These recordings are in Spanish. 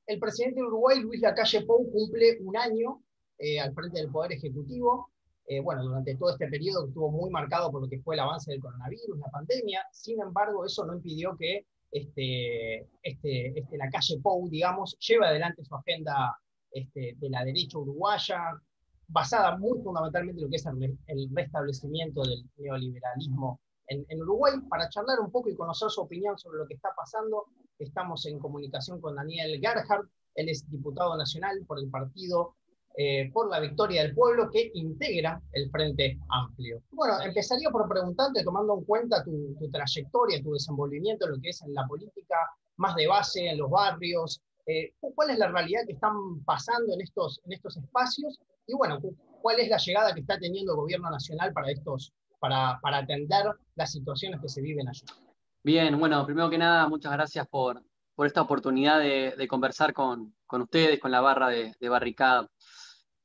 El presidente de Uruguay, Luis Lacalle Pou, cumple un año al frente del Poder Ejecutivo. Bueno, durante todo este periodo que estuvo muy marcado por lo que fue el avance del coronavirus, la pandemia. Sin embargo, eso no impidió que Lacalle Pou, digamos, lleve adelante su agenda de la derecha uruguaya, basada muy fundamentalmente en lo que es el restablecimiento del neoliberalismo en Uruguay. Para charlar un poco y conocer su opinión sobre lo que está pasando, estamos en comunicación con Daniel Gerhardt. Él es diputado nacional por el Partido por la Victoria del Pueblo, que integra el Frente Amplio. Bueno, empezaría por preguntarte, tomando en cuenta tu trayectoria, tu desenvolvimiento en lo que es en la política más de base, en los barrios, ¿cuál es la realidad que están pasando en estos espacios? Y bueno, ¿cuál es la llegada que está teniendo el gobierno nacional para atender las situaciones que se viven allí? Bien, bueno, primero que nada, muchas gracias por esta oportunidad de conversar con ustedes, con la barra de Barricada.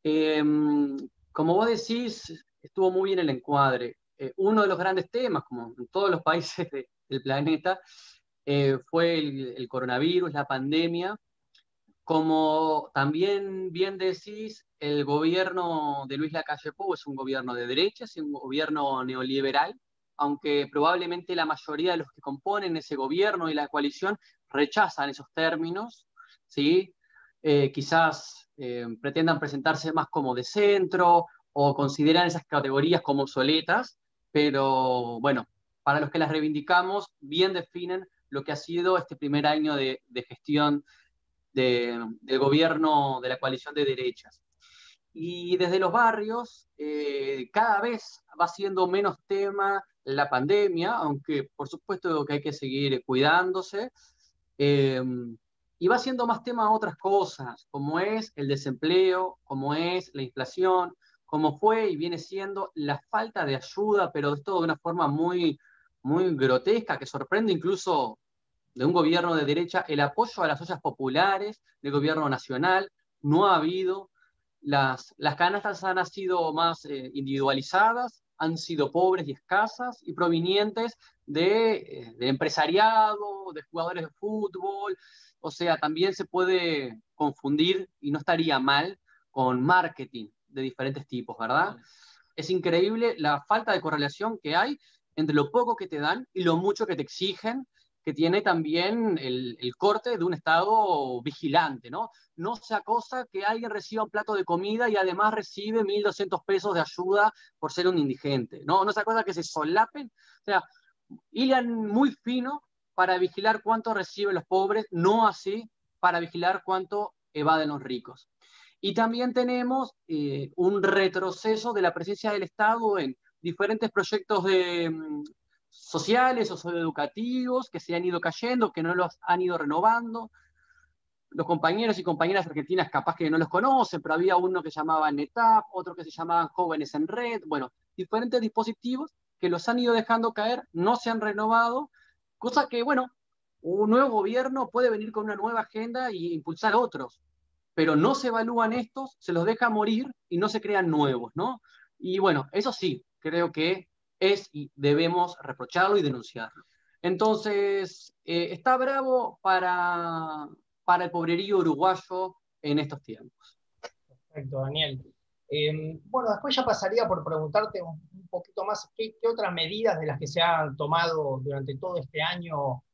Como vos decís, estuvo muy bien el encuadre. Uno de los grandes temas, como en todos los países del planeta, fue el coronavirus, la pandemia. Como también bien decís, el gobierno de Luis Lacalle Pou es un gobierno de derecha, es un gobierno neoliberal, aunque probablemente la mayoría de los que componen ese gobierno y la coalición rechazan esos términos, ¿sí? Quizás pretendan presentarse más como de centro o consideran esas categorías como obsoletas, pero bueno, para los que las reivindicamos, bien definen lo que ha sido este primer año de gestión del gobierno de la coalición de derechas. Y desde los barrios cada vez va siendo menos tema la pandemia, aunque por supuesto que hay que seguir cuidándose, y va siendo más tema otras cosas, como es el desempleo, como es la inflación, como fue y viene siendo la falta de ayuda, pero esto de una forma muy, muy grotesca, que sorprende incluso de un gobierno de derecha, el apoyo a las ollas populares del gobierno nacional. No ha habido. Las canastas han sido más individualizadas, han sido pobres y escasas y provenientes de empresariado, de jugadores de fútbol. O sea, también se puede confundir, y no estaría mal, con marketing de diferentes tipos, ¿verdad? Es increíble la falta de correlación que hay entre lo poco que te dan y lo mucho que te exigen, que tiene también el corte de un Estado vigilante, ¿no? No sea cosa que alguien reciba un plato de comida y además recibe 1.200 pesos de ayuda por ser un indigente, ¿no? No sea cosa que se solapen, o sea, hilan muy fino para vigilar cuánto reciben los pobres, no así para vigilar cuánto evaden los ricos. Y también tenemos un retroceso de la presencia del Estado en diferentes proyectos sociales o socioeducativos que se han ido cayendo, que no los han ido renovando. Los compañeros y compañeras argentinas capaz que no los conocen, pero había uno que se llamaba NETAP, otro que se llamaban Jóvenes en Red, bueno, diferentes dispositivos que los han ido dejando caer, no se han renovado, cosa que, bueno, un nuevo gobierno puede venir con una nueva agenda e impulsar otros, pero no se evalúan estos, se los deja morir y no se crean nuevos, ¿no? Y bueno, eso sí, creo que es y debemos reprocharlo y denunciarlo. Entonces, está bravo para el pobrerío uruguayo en estos tiempos. Perfecto, Daniel. Bueno, después ya pasaría por preguntarte un poquito más qué otras medidas de las que se han tomado durante todo este año,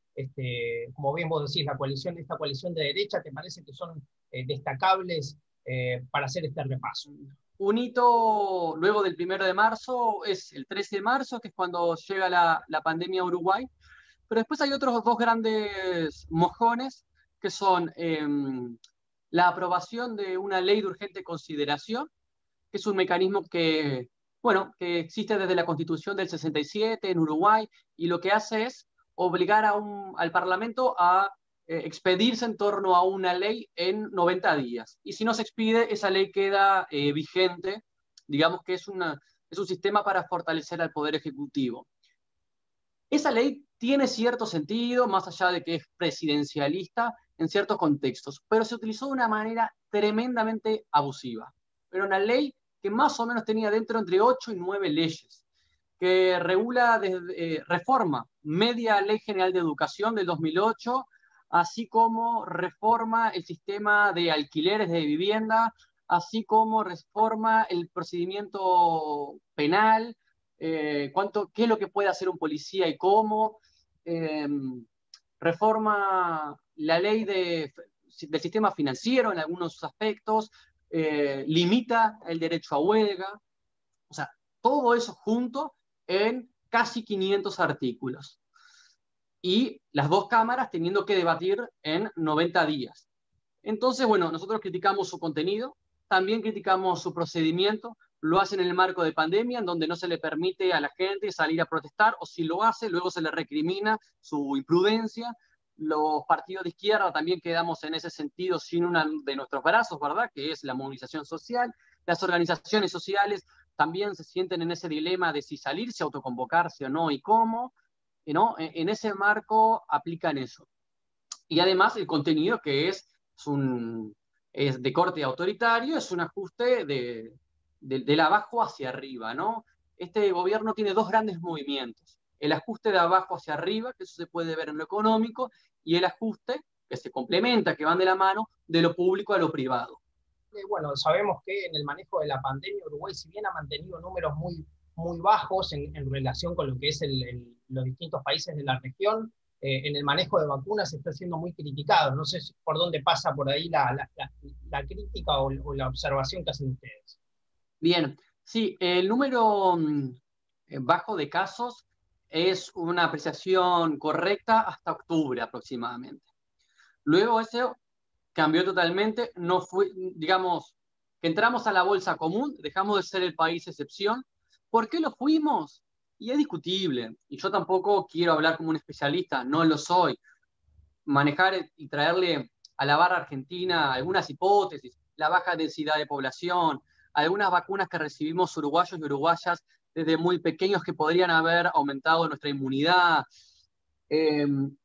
como bien vos decís, esta coalición de derecha, ¿te parece que son destacables para hacer este repaso? Un hito luego del 1 de marzo es el 13 de marzo, que es cuando llega la pandemia a Uruguay, pero después hay otros dos grandes mojones, que son la aprobación de una ley de urgente consideración, que es un mecanismo que, bueno, que existe desde la Constitución del 67 en Uruguay, y lo que hace es obligar al Parlamento a expedirse en torno a una ley en 90 días. Y si no se expide, esa ley queda vigente. Digamos que es un sistema para fortalecer al Poder Ejecutivo. Esa ley tiene cierto sentido, más allá de que es presidencialista en ciertos contextos, pero se utilizó de una manera tremendamente abusiva. Era una ley que más o menos tenía dentro entre 8 y 9 leyes, que regula reforma media Ley General de Educación del 2008 así como reforma el sistema de alquileres de vivienda, así como reforma el procedimiento penal, qué es lo que puede hacer un policía y cómo, eh, reforma la ley del sistema financiero en algunos aspectos, limita el derecho a huelga, o sea, todo eso junto en casi 500 artículos. Y las dos cámaras teniendo que debatir en 90 días. Entonces, bueno, nosotros criticamos su contenido, también criticamos su procedimiento, lo hacen en el marco de pandemia, en donde no se le permite a la gente salir a protestar, o si lo hace, luego se le recrimina su imprudencia. Los partidos de izquierda también quedamos en ese sentido sin una de nuestros brazos, ¿verdad? Que es la movilización social. Las organizaciones sociales también se sienten en ese dilema de si salirse, autoconvocarse o no, y cómo, ¿no? En ese marco aplican eso. Y además el contenido que es de corte autoritario, es un ajuste del abajo hacia arriba, ¿no? Este gobierno tiene dos grandes movimientos: el ajuste de abajo hacia arriba, que eso se puede ver en lo económico, y el ajuste que se complementa, que van de la mano, de lo público a lo privado. Bueno, sabemos que en el manejo de la pandemia Uruguay, si bien ha mantenido números muy bajos en relación con lo que es los distintos países de la región, en el manejo de vacunas está siendo muy criticado. No sé por dónde pasa por ahí la crítica o la observación que hacen ustedes. Bien, sí, el número bajo de casos es una apreciación correcta hasta octubre aproximadamente. Luego eso cambió totalmente, no fue, digamos, que entramos a la bolsa común, dejamos de ser el país excepción. ¿Por qué lo fuimos? Y es discutible, y yo tampoco quiero hablar como un especialista, no lo soy. Manejar y traerle a la barra argentina algunas hipótesis, la baja densidad de población, algunas vacunas que recibimos uruguayos y uruguayas desde muy pequeños que podrían haber aumentado nuestra inmunidad,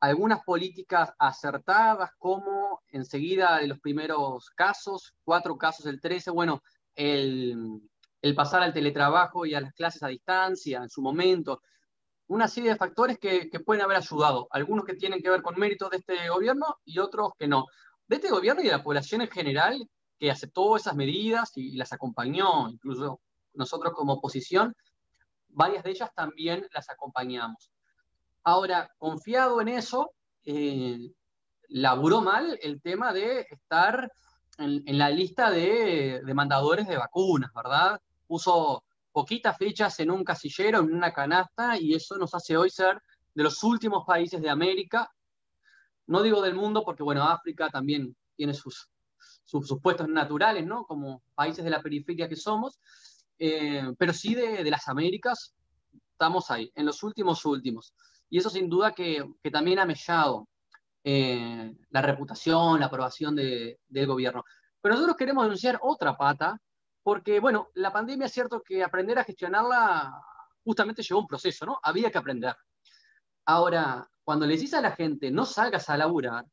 algunas políticas acertadas, como enseguida de los primeros casos, 4 casos del 13, bueno, el pasar al teletrabajo y a las clases a distancia en su momento, una serie de factores que pueden haber ayudado, algunos que tienen que ver con méritos de este gobierno y otros que no. De este gobierno y de la población en general, que aceptó esas medidas y las acompañó, incluso nosotros como oposición, varias de ellas también las acompañamos. Ahora, confiado en eso, laburó mal el tema de estar en la lista de demandadores de vacunas, ¿verdad? Puso poquitas fichas en un casillero, en una canasta, y eso nos hace hoy ser de los últimos países de América. No digo del mundo, porque bueno, África también tiene sus puestos naturales, ¿no? Como países de la periferia que somos, pero sí de las Américas, estamos ahí, en los últimos. Y eso sin duda que también ha mellado la reputación, la aprobación del gobierno. Pero nosotros queremos denunciar otra pata, porque, bueno, la pandemia es cierto que aprender a gestionarla justamente llevó un proceso, ¿no? Había que aprender. Ahora, cuando le decís a la gente no salgas a laburar,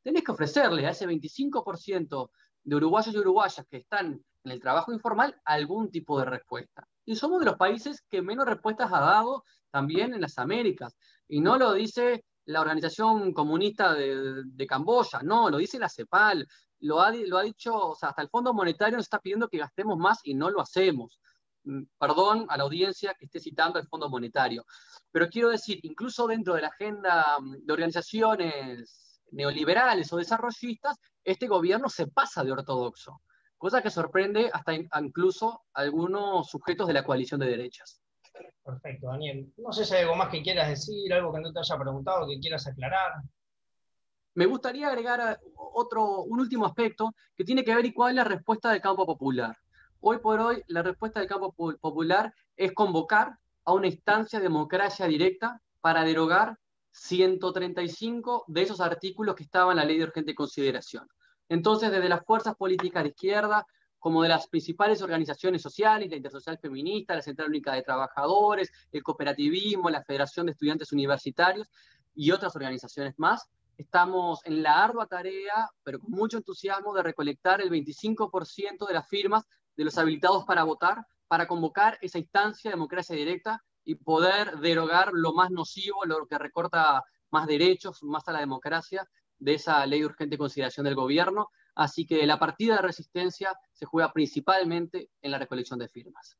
tenés que ofrecerle a ese 25% de uruguayos y uruguayas que están en el trabajo informal algún tipo de respuesta. Y somos de los países que menos respuestas ha dado también en las Américas. Y no lo dice la Organización Comunista de Camboya, no, lo dice la CEPAL, lo ha dicho, o sea, hasta el Fondo Monetario nos está pidiendo que gastemos más y no lo hacemos. Perdón a la audiencia que esté citando el Fondo Monetario. Pero quiero decir, incluso dentro de la agenda de organizaciones neoliberales o desarrollistas, este gobierno se pasa de ortodoxo, cosa que sorprende hasta incluso a algunos sujetos de la coalición de derechas. Perfecto, Daniel. No sé si hay algo más que quieras decir, algo que no te haya preguntado, que quieras aclarar. Me gustaría agregar un último aspecto que tiene que ver y cuál es la respuesta del campo popular. Hoy por hoy, la respuesta del campo popular es convocar a una instancia de democracia directa para derogar 135 de esos artículos que estaban en la ley de urgente consideración. Entonces, desde las fuerzas políticas de izquierda, como de las principales organizaciones sociales, la Intersocial Feminista, la Central Única de Trabajadores, el cooperativismo, la Federación de Estudiantes Universitarios y otras organizaciones más, estamos en la ardua tarea, pero con mucho entusiasmo, de recolectar el 25% de las firmas de los habilitados para votar, para convocar esa instancia de democracia directa y poder derogar lo más nocivo, lo que recorta más derechos, más a la democracia de esa ley de urgente consideración del gobierno, así que la partida de resistencia se juega principalmente en la recolección de firmas.